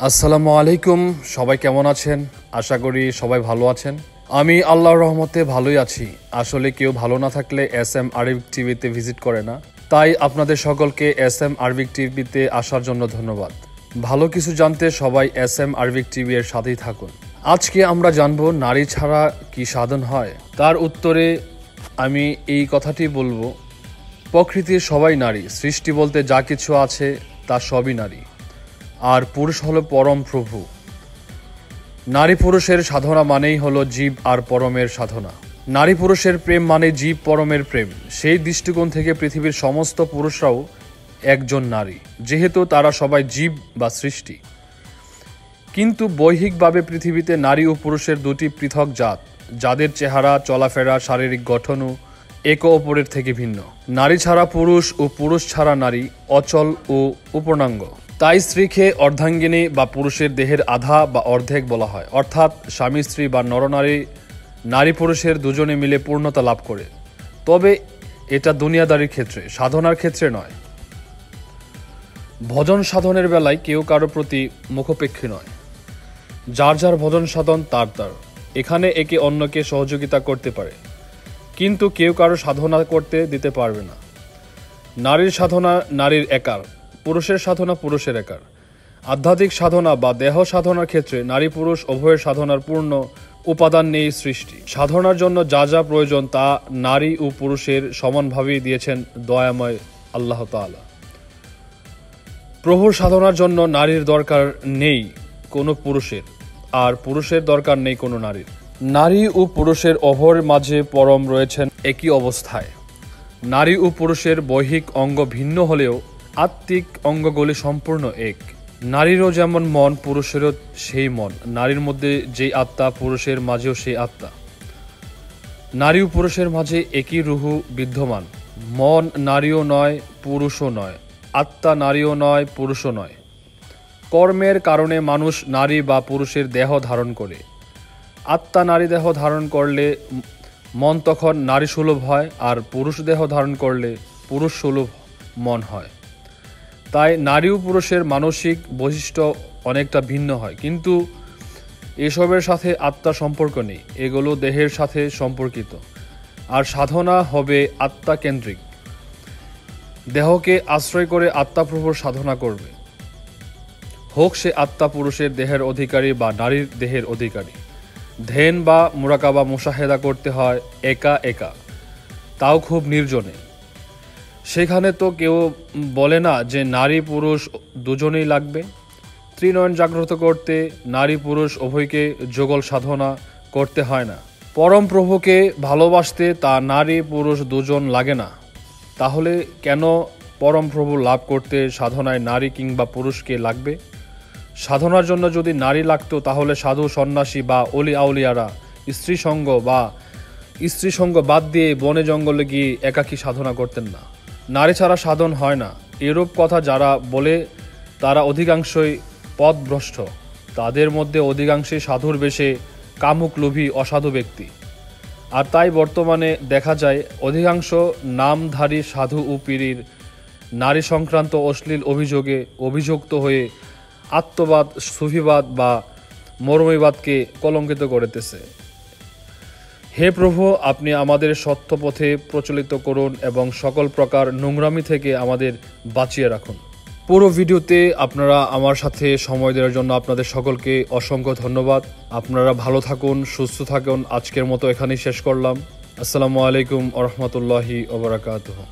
আসসালামু আলাইকুম। সবাই কেমন আছেন? আশা করি সবাই ভালো আছেন। আমি আল্লাহর রহমতে ভালোই আছি। আসলে কেউ ভালো না থাকলে SM আরবিক টিভিতে ভিজিট করে না, তাই আপনাদের সকলকে SM আরবিক টিভিতে আসার জন্য ধন্যবাদ। ভালো কিছু জানতে সবাই SM আরবিক টিভি এর সাথেই থাকুন। আজকে আমরা জানবো নারী ছাড়া কি সাধন হয়। তার উত্তরে আমি এই কথাটি বলবো, প্রকৃতির সবাই নারী, সৃষ্টি বলতে যা কিছু আছে তা সবই নারী, আর পুরুষ হলো পরম প্রভু। নারী পুরুষের সাধনা মানেই হলো জীব আর পরমের সাধনা। নারী পুরুষের প্রেম মানে জীব পরমের প্রেম। সেই দৃষ্টিকোণ থেকে পৃথিবীর সমস্ত পুরুষরাও একজন নারী, যেহেতু তারা সবাই জীব বা সৃষ্টি। কিন্তু বৈহিকভাবে পৃথিবীতে নারী ও পুরুষের দুটি পৃথক জাত, যাদের চেহারা, চলাফেরা, শারীরিক গঠনও একে অপরের থেকে ভিন্ন। নারী ছাড়া পুরুষ ও পুরুষ ছাড়া নারী অচল ও উপর্ণাঙ্গ। তাই স্ত্রীকে অর্ধাঙ্গিনী বা পুরুষের দেহের আধা বা অর্ধেক বলা হয়, অর্থাৎ স্বামী স্ত্রী বা নরনারী নারী পুরুষের দুজনে মিলে পূর্ণতা লাভ করে। তবে এটা দুনিয়াদারির ক্ষেত্রে, সাধনার ক্ষেত্রে নয়। ভজন সাধনের বেলায় কেউ কারো প্রতি মুখাপেক্ষী নয়। যার যার ভজন সাধন তার তার। এখানে একে অন্যকে সহযোগিতা করতে পারে, কিন্তু কেউ কারো সাধনা করতে দিতে পারবে না। নারীর সাধনা নারীর একার, পুরুষের সাধনা পুরুষের একার। আধ্যাত্মিক সাধনা বা দেহ সাধনার ক্ষেত্রে নারী পুরুষ উভয়ের সাধনার পূর্ণ উপাদান নিয়ে সৃষ্টি। সাধনার জন্য যা যা প্রয়োজন তা নারী ও পুরুষের সমানভাবেই দিয়েছেন দয়াময় আল্লাহ তাআলা। প্রভুর সাধনার জন্য নারীর দরকার নেই কোনো পুরুষের, আর পুরুষের দরকার নেই কোনো নারীর। নারী ও পুরুষের উভয়ের মাঝে পরম রয়েছেন একই অবস্থায়। নারী ও পুরুষের বৈহিক অঙ্গ ভিন্ন হলেও আত্মিক অঙ্গগুলি সম্পূর্ণ এক। নারীরও যেমন মন, পুরুষেরও সেই মন। নারীর মধ্যে যেই আত্মা, পুরুষের মাঝেও সেই আত্মা। নারী ও পুরুষের মাঝে একই রুহু বিদ্যমান। মন নারীও নয়, পুরুষও নয়। আত্মা নারীও নয়, পুরুষও নয়। কর্মের কারণে মানুষ নারী বা পুরুষের দেহ ধারণ করে। আত্মা নারী দেহ ধারণ করলে মন তখন নারী সুলভ হয়, আর পুরুষ দেহ ধারণ করলে পুরুষ সুলভ মন হয়। তাই নারী ও পুরুষের মানসিক বৈশিষ্ট্য অনেকটা ভিন্ন হয়, কিন্তু এসবের সাথে আত্মার সম্পর্ক নেই। এগুলো দেহের সাথে সম্পর্কিত। আর সাধনা হবে আত্মাকেন্দ্রিক। দেহকে আশ্রয় করে আত্মা প্রভুর সাধনা করবে, হোক সে আত্মা পুরুষের দেহের অধিকারী বা নারীর দেহের অধিকারী। ধ্যান বা মুরাকাবা মুশাহেদা করতে হয় একা একা, তাও খুব নির্জনে। সেখানে তো কেউ বলে না যে নারী পুরুষ দুজনেই লাগবে। ত্রিনয়ন জাগ্রত করতে নারী পুরুষ উভয়কে যুগল সাধনা করতে হয় না। পরম প্রভুকে ভালোবাসতে তা নারী পুরুষ দুজন লাগে না। তাহলে কেন পরম প্রভু লাভ করতে সাধনায় নারী কিংবা পুরুষকে লাগবে? সাধনার জন্য যদি নারী লাগতো তাহলে সাধু সন্ন্যাসী বা অলি আউলিয়ারা স্ত্রী সঙ্গ বাদ দিয়ে বনে জঙ্গলে গিয়ে একাকী সাধনা করতেন না। নারী ছাড়া সাধন হয় না, এরূপ কথা যারা বলে তারা অধিকাংশই পথভ্রষ্ট। তাদের মধ্যে অধিকাংশই সাধুর বেশে কামুক লোভী অসাধু ব্যক্তি। আর তাই বর্তমানে দেখা যায় অধিকাংশ নামধারী সাধু ও পীরির নারী সংক্রান্ত অশ্লীল অভিযোগে অভিযুক্ত হয়ে আত্মবাদ, সুফিবাদ বা মরমীবাদকে কলঙ্কিত করিতেছে। হে প্রভু, আপনি আমাদের সত্য পথে প্রচলিত করুন এবং সকল প্রকার নোংরামি থেকে আমাদের বাঁচিয়ে রাখুন। পুরো ভিডিওতে আপনারা আমার সাথে সময় দেওয়ার জন্য আপনাদের সকলকে অসংখ্য ধন্যবাদ। আপনারা ভালো থাকুন, সুস্থ থাকুন। আজকের মতো এখানেই শেষ করলাম। আসসালামু আলাইকুম ওয়া রাহমাতুল্লাহি ওয়া বারাকাতুহু।